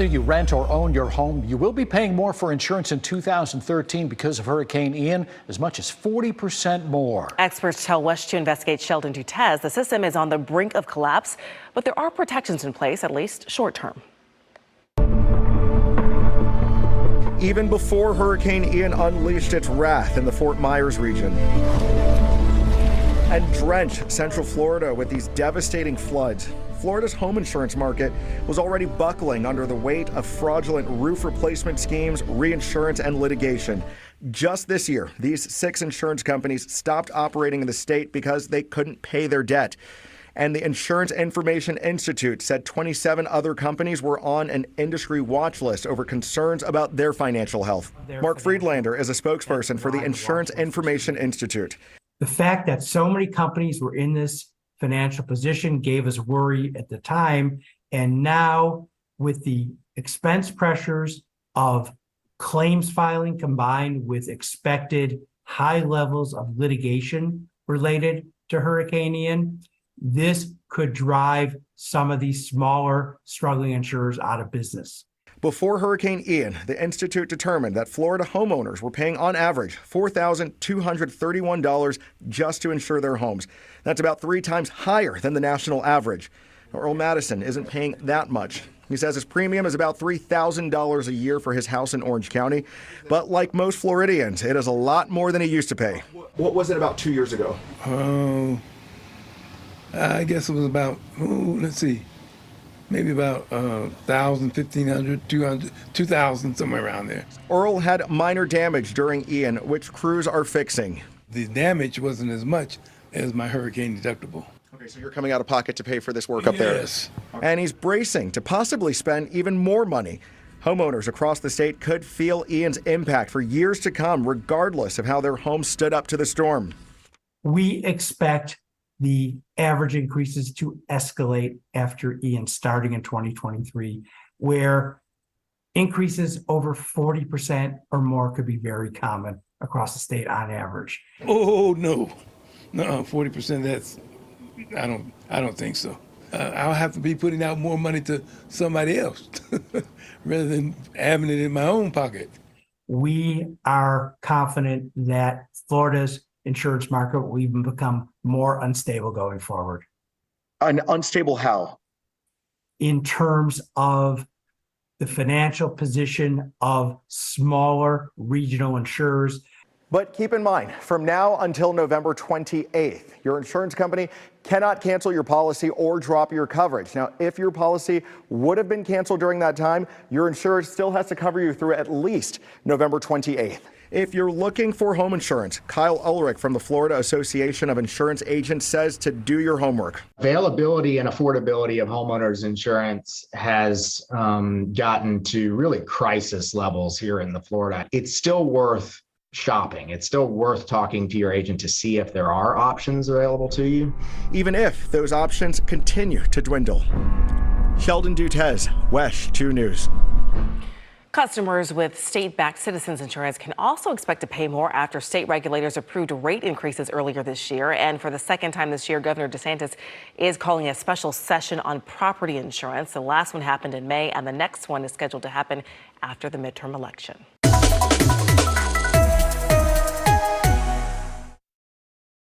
Whether you rent or own your home, you will be paying more for insurance in 2013 because of Hurricane Ian, as much as 40% more. Experts tell WESH to investigate Sheldon Dutez. The system is on the brink of collapse, but there are protections in place, at least short term. Even before Hurricane Ian unleashed its wrath in the Fort Myers region and drenched Central Florida with these devastating floods, Florida's home insurance market was already buckling under the weight of fraudulent roof replacement schemes, reinsurance, and litigation. Just this year, these 6 insurance companies stopped operating in the state because they couldn't pay their debt. And the Insurance Information Institute said 27 other companies were on an industry watch list over concerns about their financial health. Mark Friedlander is a spokesperson for the Insurance Information Institute. The fact that so many companies were in this financial position gave us worry at the time. And now, with the expense pressures of claims filing combined with expected high levels of litigation related to Hurricane Ian, this could drive some of these smaller, struggling insurers out of business. Before Hurricane Ian, the Institute determined that Florida homeowners were paying on average $4,231 just to insure their homes. That's about 3 times higher than the national average. Earl Madison isn't paying that much. He says his premium is about $3,000 a year for his house in Orange County. But like most Floridians, it is a lot more than he used to pay. What was it about 2 years ago? I guess it was about, maybe about 1,000, 1,500, 200, 2,000, somewhere around there. Earl had minor damage during Ian, which crews are fixing. The damage wasn't as much as my hurricane deductible. Okay, so you're coming out of pocket to pay for this work up there. Yes. And he's bracing to possibly spend even more money. Homeowners across the state could feel Ian's impact for years to come, regardless of how their homes stood up to the storm. We expect the average increases to escalate after Ian starting in 2023, where increases over 40% or more could be very common across the state on average. Oh, no, 40%, that's, I don't think so. I'll have to be putting out more money to somebody else rather than having it in my own pocket. We are confident that Florida's insurance market will even become more unstable going forward. Unstable how? In terms of the financial position of smaller regional insurers. But keep in mind, from now until November 28th, your insurance company cannot cancel your policy or drop your coverage. Now, if your policy would have been canceled during that time, your insurer still has to cover you through at least November 28th. If you're looking for home insurance, Kyle Ulrich from the Florida Association of Insurance Agents says to do your homework. Availability and affordability of homeowners insurance has gotten to really crisis levels here in the Florida. It's still worth shopping. It's still worth talking to your agent to see if there are options available to you, even if those options continue to dwindle. Sheldon Dutez, WESH 2 News. Customers with state-backed Citizens Insurance can also expect to pay more after state regulators approved rate increases earlier this year. And for the second time this year, Governor DeSantis is calling a special session on property insurance. The last one happened in May, and the next one is scheduled to happen after the midterm election.